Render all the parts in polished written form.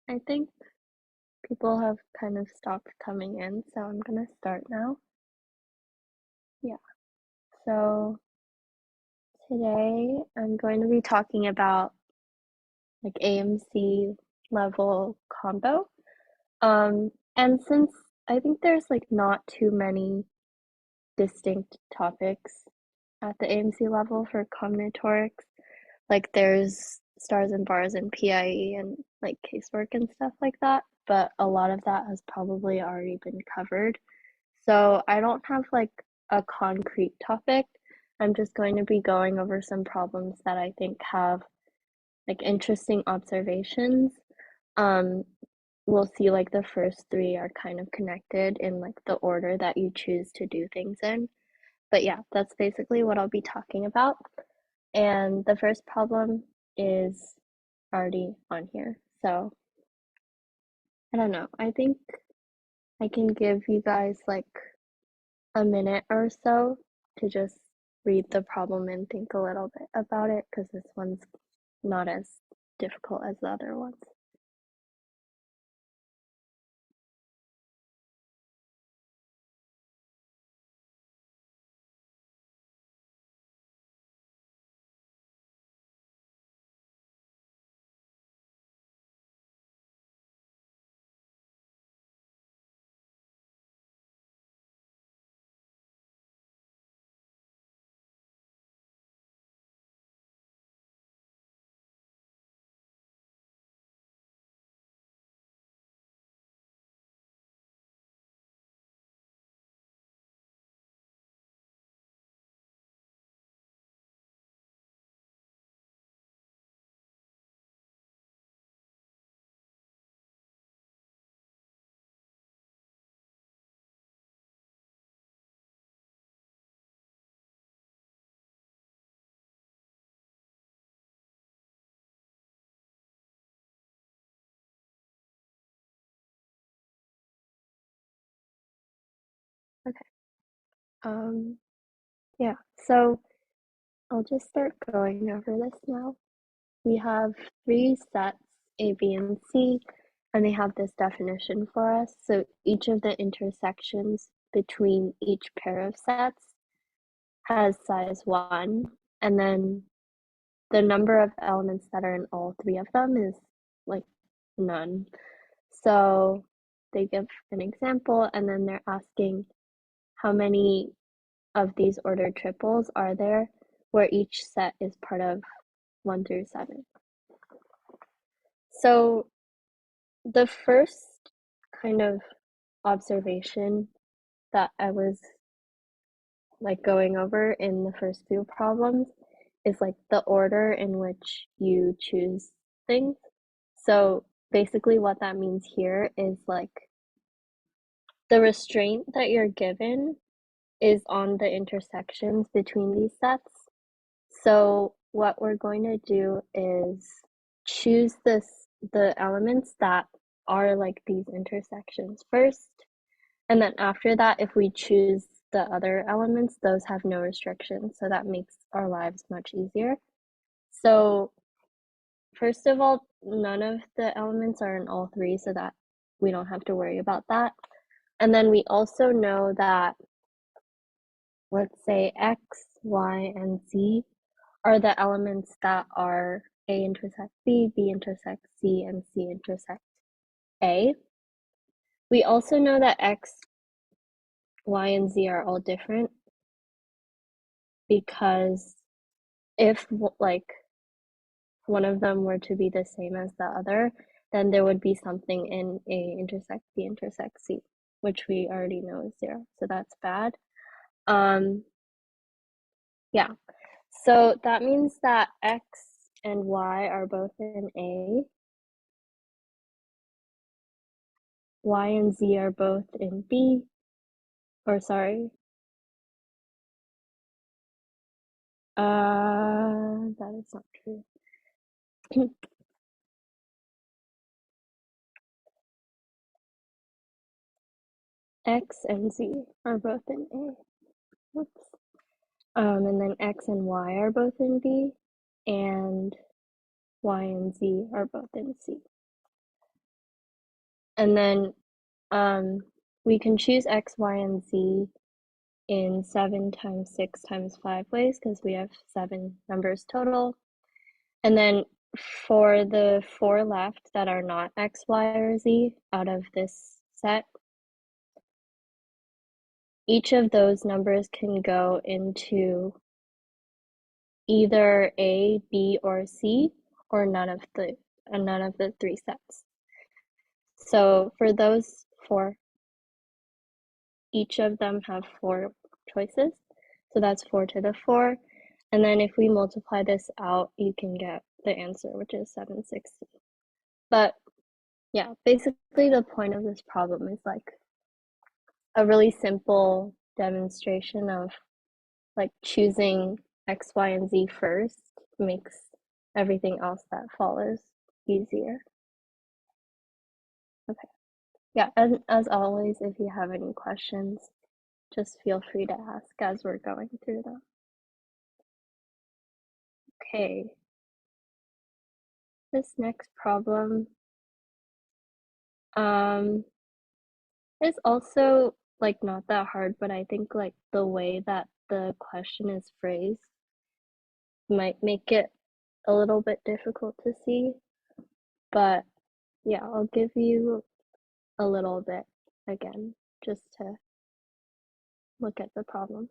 I think people have kind of stopped coming in, so I'm gonna start now. Yeah. So today I'm going to be talking about like AMC level combo. And since I think there's like not too many distinct topics at the AMC level for combinatorics, like there's stars and bars and PIE and like casework and stuff like that, but a lot of that has probably already been covered. So I don't have like a concrete topic. I'm just going to be going over some problems that I think have like interesting observations. Um, we'll see like the first three are kind of connected in like the order that you choose to do things in. But yeah, that's basically what I'll be talking about. And the first problem is already on here. So I don't know. I think I can give you guys like a minute or so to just read the problem and think a little bit about it because this one's not as difficult as the other ones. Okay. Um, yeah, so I'll just start going over this now. We have three sets, A, B, and C, and they have this definition for us. So each of the intersections between each pair of sets has size 1, and then the number of elements that are in all three of them is like none. So they give an example, and then they're asking how many of these ordered triples are there where each set is part of 1 through 7. So the first kind of observation that I was like going over in the first few problems is like the order in which you choose things. So basically what that means here is like the restraint that you're given is on the intersections between these sets. So what we're going to do is choose the elements that are like these intersections first. And then after that, if we choose the other elements, those have no restrictions. So that makes our lives much easier. So first of all, none of the elements are in all three, so that we don't have to worry about that. And then we also know that, let's say X, Y, and Z are the elements that are A intersect B, B intersect C, and C intersect A. We also know that X, Y, and Z are all different because if like one of them were to be the same as the other, then there would be something in A intersect B intersect C, which we already know is 0. So that's bad. Yeah. So that means that X and Y are both in A. Y and Z are both in B. Or sorry. That is not true. X and Z are both in A. Whoops. And then X and Y are both in B, and Y and Z are both in C. And then we can choose X, Y, and Z in 7 times 6 times 5 ways because we have 7 numbers total. And then for the 4 left that are not X, Y, or Z out of this set, each of those numbers can go into either A, B, or C, or none of the 3 sets. So for those 4, each of them have 4 choices. So that's 4 to the 4. And then if we multiply this out, you can get the answer, which is 760. But yeah, basically the point of this problem is like a really simple demonstration of like choosing X, Y, and Z first makes everything else that follows easier. Okay. Yeah, as always, if you have any questions, just feel free to ask as we're going through them. Okay. This next problem is also like not that hard, but I think like the way that the question is phrased might make it a little bit difficult to see. But yeah, I'll give you a little bit again just to look at the problem.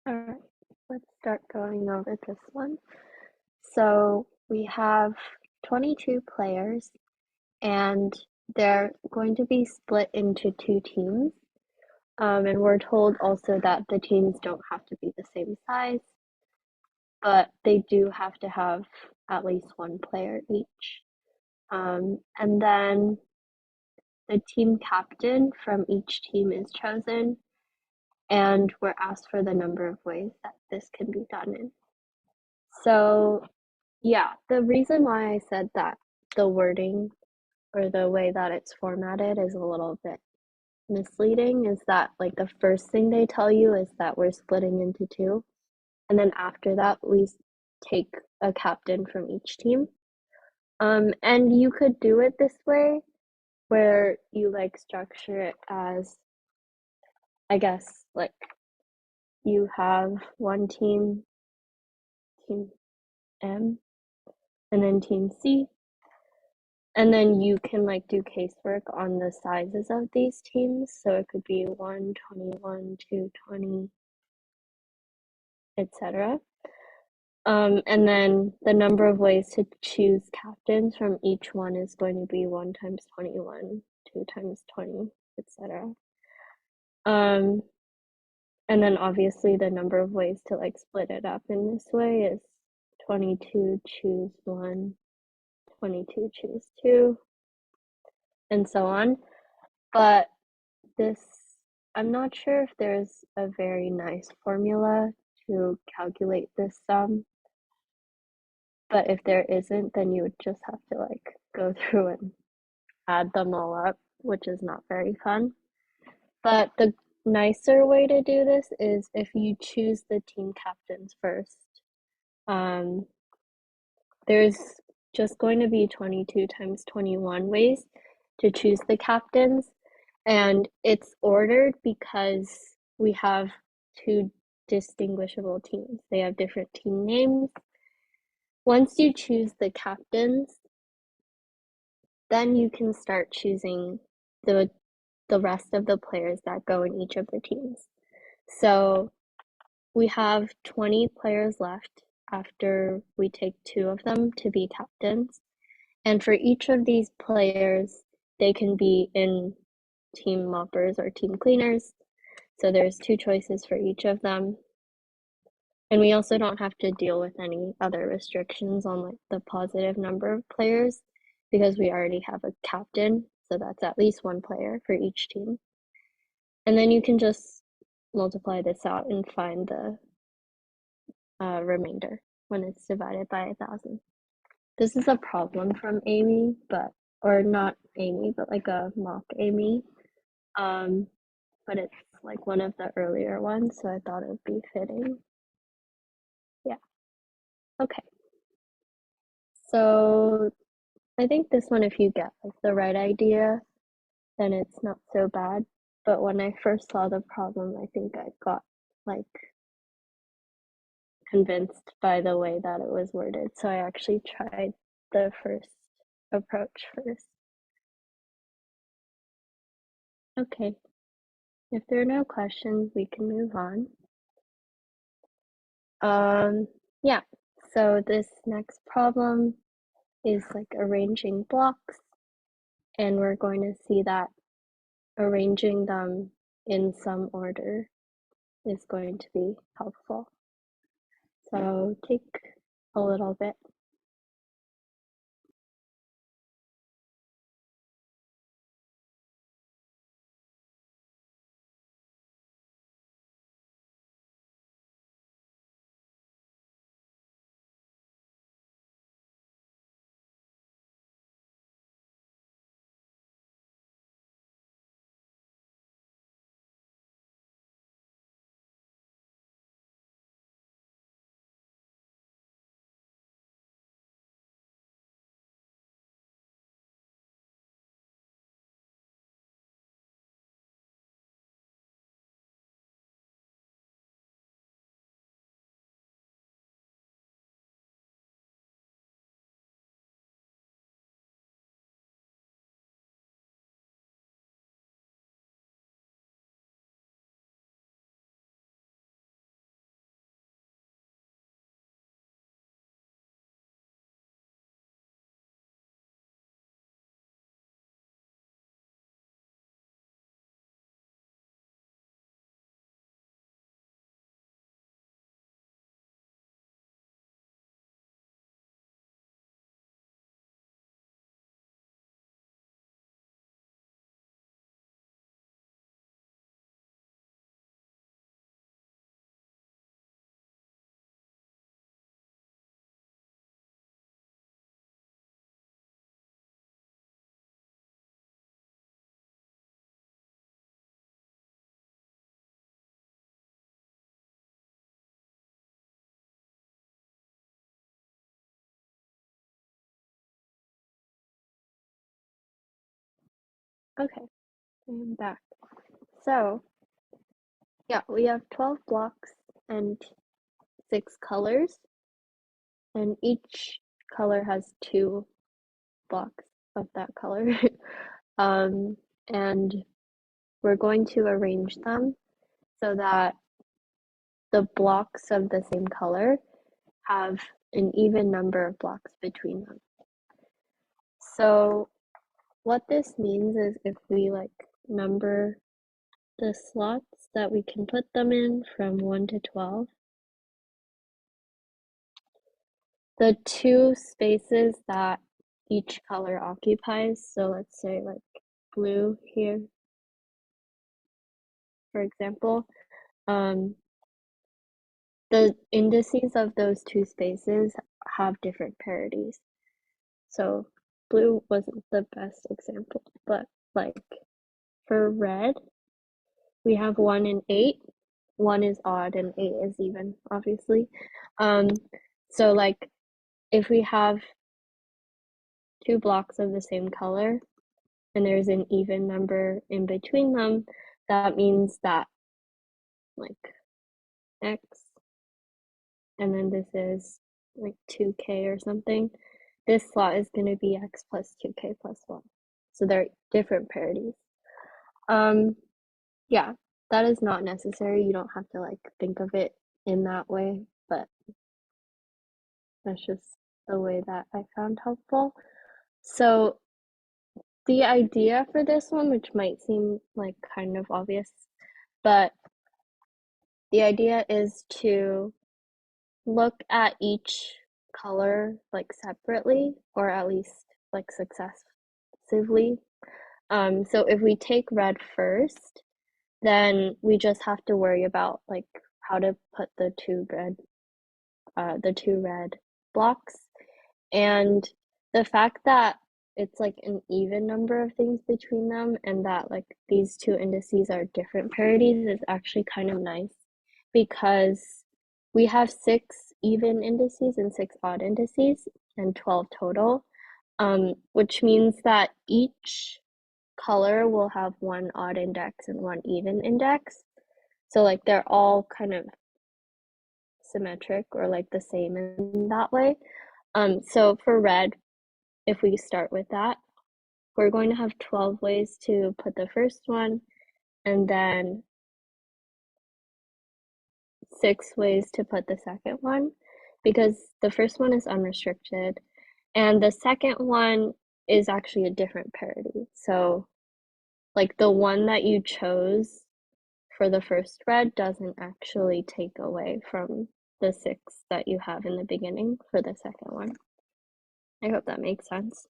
All right, let's start going over this one. So we have 22 players and they're going to be split into 2 teams. And we're told also that the teams don't have to be the same size, but they do have to have at least 1 player each. And then the team captain from each team is chosen, and we're asked for the number of ways that this can be done in. So, yeah, the reason why I said that the wording or the way that it's formatted is a little bit misleading is that like the first thing they tell you is that we're splitting into 2, and then after that we take a captain from each team. And you could do it this way where you like structure it as, I guess, like you have one team, team M, and then team C, and then you can like do casework on the sizes of these teams. So it could be 121, 220, etc. And then the number of ways to choose captains from each one is going to be 1 times 21, 2 times 20, etc. And then obviously the number of ways to like split it up in this way is 22 choose 1, 22 choose 2, and so on. But this, I'm not sure if there's a very nice formula to calculate this sum, but if there isn't, then you would just have to like go through and add them all up, which is not very fun. But the nicer way to do this is if you choose the team captains first. There's just going to be 22 times 21 ways to choose the captains, and it's ordered because we have two distinguishable teams. They have different team names. Once you choose the captains, then you can start choosing the rest of the players that go in each of the teams. So we have 20 players left after we take 2 of them to be captains. And for each of these players, they can be in team moppers or team cleaners. So there's 2 choices for each of them. And we also don't have to deal with any other restrictions on like the positive number of players because we already have a captain. So that's at least 1 player for each team. And then you can just multiply this out and find the remainder when it's divided by 1,000. This is a problem from Amy, or not Amy, but like a mock Amy. But it's like one of the earlier ones, so I thought it would be fitting. Yeah. Okay. So I think this one, if you get like the right idea, then it's not so bad. But when I first saw the problem, I think I got like convinced by the way that it was worded. So I actually tried the first approach first. Okay. If there are no questions, we can move on. Yeah, so this next problem is like arranging blocks, and we're going to see that arranging them in some order is going to be helpful. So take a little bit. Okay, I'm back. So yeah, we have 12 blocks and 6 colors, and each color has 2 blocks of that color. And we're going to arrange them so that the blocks of the same color have an even number of blocks between them. So what this means is if we like number the slots that we can put them in from 1 to 12, the two spaces that each color occupies, so let's say like blue here, for example, the indices of those two spaces have different parities. So blue wasn't the best example, but like for red, we have 1 and 8. 1 is odd and 8 is even, obviously. So like if we have two blocks of the same color and there's an even number in between them, that means that like x, and then this is like 2k or something. This slot is going to be x plus 2k plus 1. So they're different parities. Yeah, that is not necessary. You don't have to like think of it in that way, but that's just the way that I found helpful. So the idea for this one, which might seem like kind of obvious, but the idea is to look at each color like separately, or at least like successively. So if we take red first, then we just have to worry about like how to put the two red blocks. And the fact that it's like an even number of things between them and that like these two indices are different parities is actually kind of nice, because we have 6 even indices and 6 odd indices and 12 total, which means that each color will have one odd index and one even index. So like they're all kind of symmetric or like the same in that way. So for red, if we start with that, we're going to have 12 ways to put the first one, and then 6 ways to put the second one, because the first one is unrestricted, and the second one is actually a different parity. So like the one that you chose for the first red doesn't actually take away from the 6 that you have in the beginning for the second one. I hope that makes sense.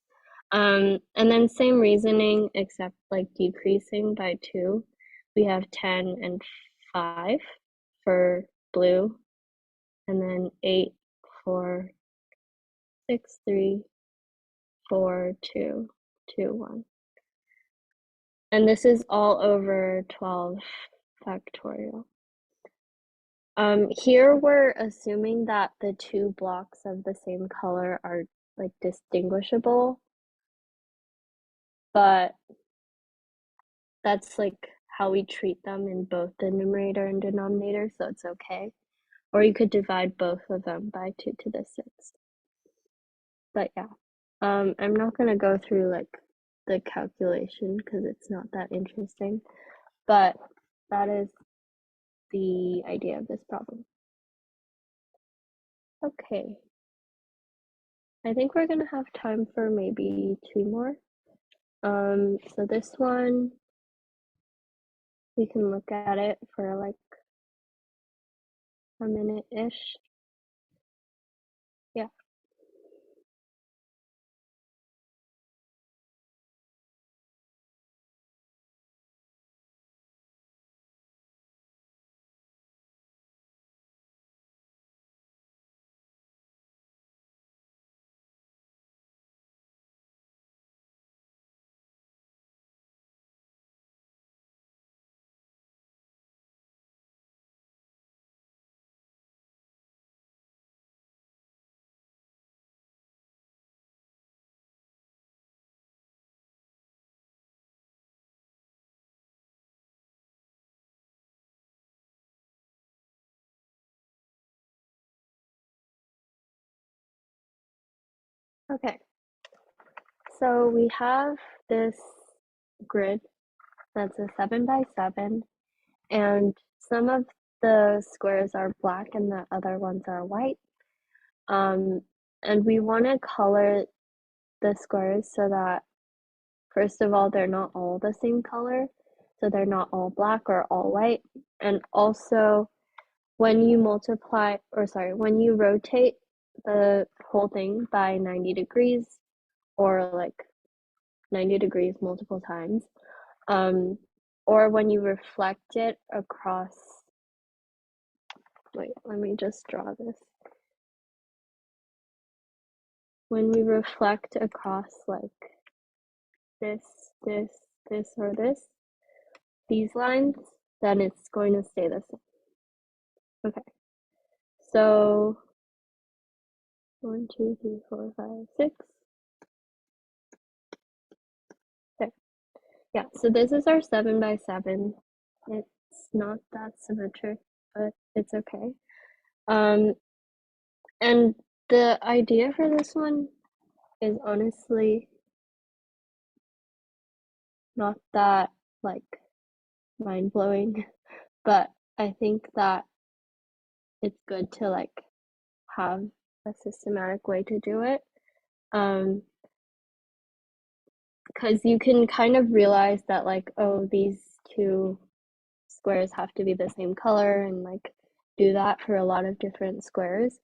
And then same reasoning, except like decreasing by 2. We have 10 and 5 for blue, and then 8, 4, 6, 3, 4, 2, 2, 1. And this is all over 12 factorial. Here we're assuming that the two blocks of the same color are like distinguishable, but that's like how we treat them in both the numerator and denominator, so it's okay. Or you could divide both of them by 2 to the 6th. But yeah, I'm not gonna go through like the calculation because it's not that interesting, but that is the idea of this problem. Okay, I think we're gonna have time for maybe 2 more. So this one, we can look at it for like a minute-ish. Yeah. Okay. So we have this grid that's a 7 by 7, and some of the squares are black and the other ones are white. And we want to color the squares so that, first of all, they're not all the same color, so they're not all black or all white. And also, when you rotate the whole thing by 90 degrees or like 90 degrees multiple times. Or when you reflect it across, wait, let me just draw this. When we reflect across like this, or this, these lines, then it's going to stay the same. Okay, so 1, 2, 3, 4, 5, 6. There. Yeah, so this is our 7 by 7. It's not that symmetric, but it's okay. And the idea for this one is honestly not that like mind-blowing, but I think that it's good to like have a systematic way to do it. Because you can kind of realize that like, oh, these two squares have to be the same color and like do that for a lot of different squares.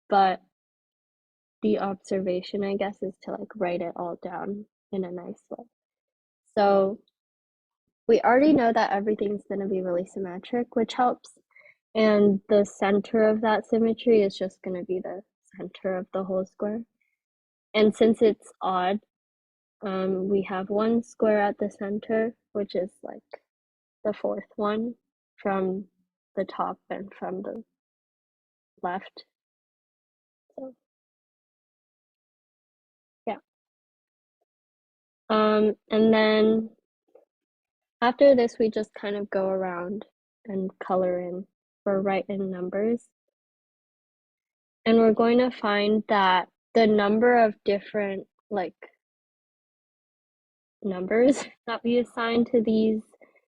But the observation, I guess, is to like write it all down in a nice way. So we already know that everything's going to be really symmetric, which helps. And the center of that symmetry is just going to be the center of the whole square. And since it's odd, we have one square at the center, which is like the fourth one from the top and from the left. So yeah. And then after this, we just kind of go around and color in or write in numbers. And we're going to find that the number of different like numbers that we assign to these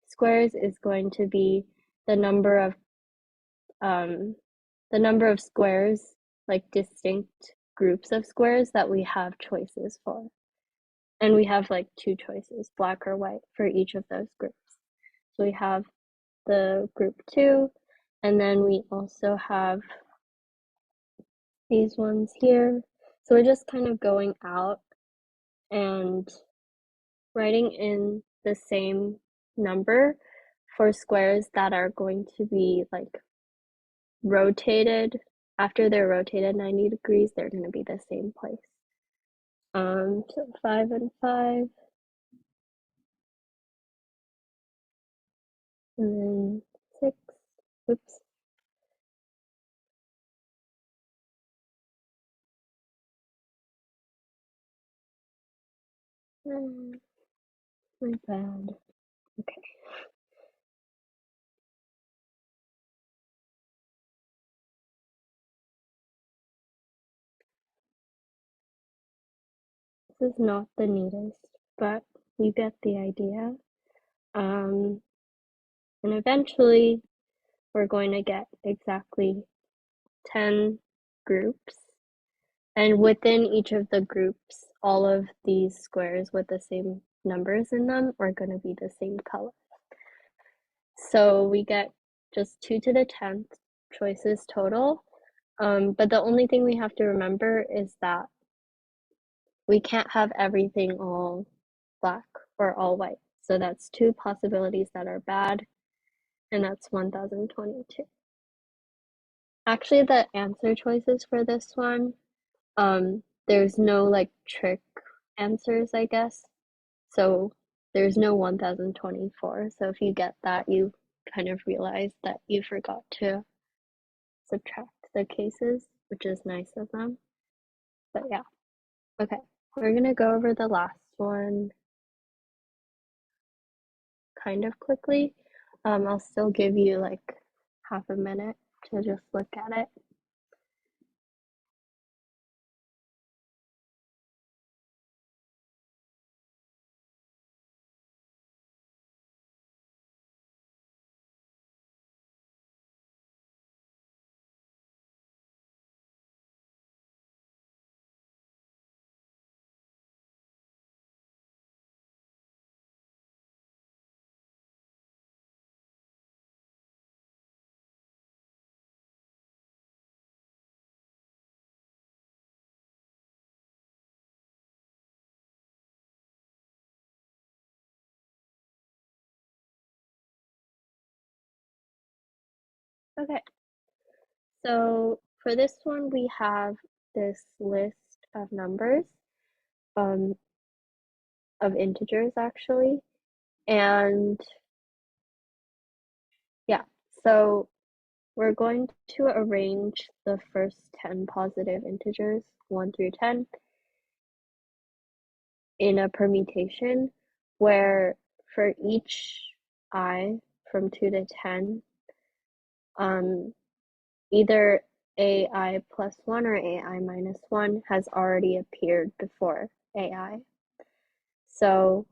squares is going to be the number of squares, like distinct groups of squares that we have choices for. And we have like two choices, black or white, for each of those groups. So we have the group 2, and then we also have these ones here. So we're just kind of going out and writing in the same number for squares that are going to be like rotated. After they're rotated 90 degrees, they're going to be the same place. So 5 and 5. And then 6. Oops. My bad. Okay. This is not the neatest, but you get the idea. And eventually we're going to get exactly 10 groups. And within each of the groups, all of these squares with the same numbers in them are going to be the same color. So we get just 2 to the 10th choices total. But the only thing we have to remember is that we can't have everything all black or all white. So that's 2 possibilities that are bad, and that's 1022. Actually, the answer choices for this one, there's no like trick answers, I guess. So there's no 1024. So if you get that, you kind of realize that you forgot to subtract the cases, which is nice of them. But yeah, okay. We're gonna go over the last one kind of quickly. I'll still give you like half a minute to just look at it. Okay, so for this one, we have this list of numbers, um, of integers actually, and yeah, so we're going to arrange the first 10 positive integers, 1 through 10, in a permutation where for each I from 2 to 10, um, either AI plus 1 or AI minus 1 has already appeared before AI. So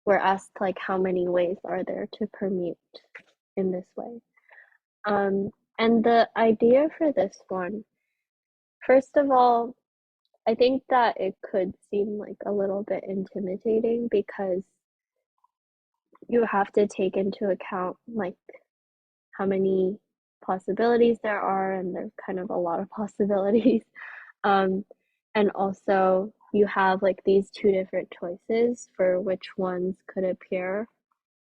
we're asked like how many ways are there to permute in this way. And the idea for this one, first of all, I think that it could seem like a little bit intimidating because you have to take into account like how many possibilities there are, and there's kind of a lot of possibilities. Um, and also you have like these two different choices for which ones could appear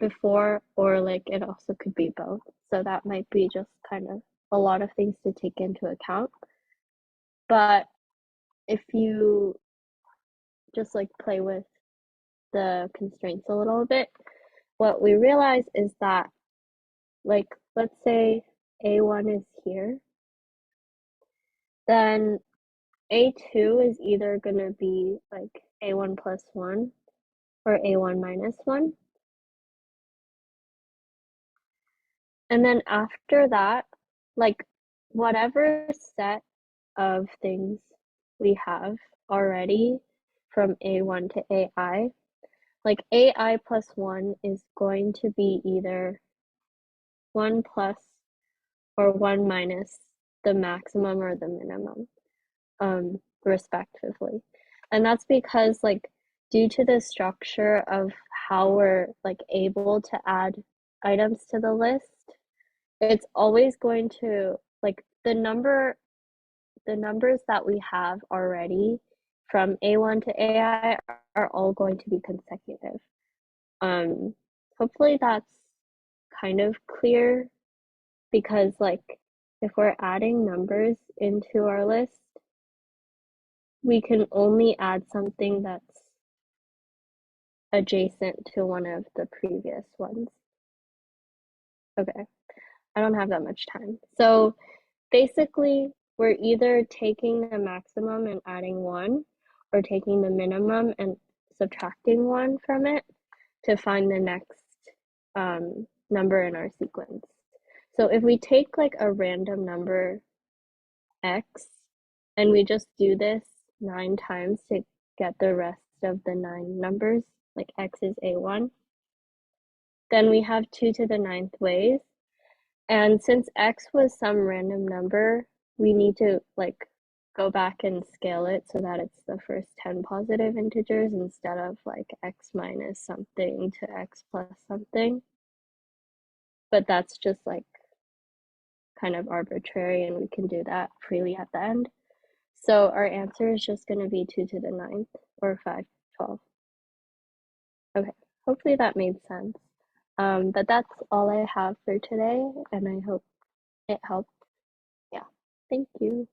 before, or like it also could be both. So that might be just kind of a lot of things to take into account. But if you just like play with the constraints a little bit, what we realize is that, like, let's say A1 is here, then A2 is either going to be like A1 plus 1 or A1 minus 1. And then after that, like, whatever set of things we have already from A1 to AI, like AI plus 1 is going to be either 1 plus or 1 minus the maximum or the minimum, respectively. And that's because, like, due to the structure of how we're like able to add items to the list, it's always going to like the numbers that we have already from A1 to AI are all going to be consecutive. Um, Hopefully that's kind of clear because like if we're adding numbers into our list, we can only add something that's adjacent to one of the previous ones. Okay, I don't have that much time. So basically, we're either taking the maximum and adding 1, or taking the minimum and subtracting 1 from it to find the next number in our sequence. So if we take like a random number x and we just do this 9 times to get the rest of the 9 numbers, like x is A1, then we have 2 to the 9th ways. And since x was some random number, we need to like go back and scale it so that it's the first 10 positive integers instead of like x minus something to x plus something. But that's just like kind of arbitrary, and we can do that freely at the end. So our answer is just going to be 2 to the 9th or 5 to 12. Okay, hopefully that made sense. But that's all I have for today, and I hope it helped. Yeah, thank you.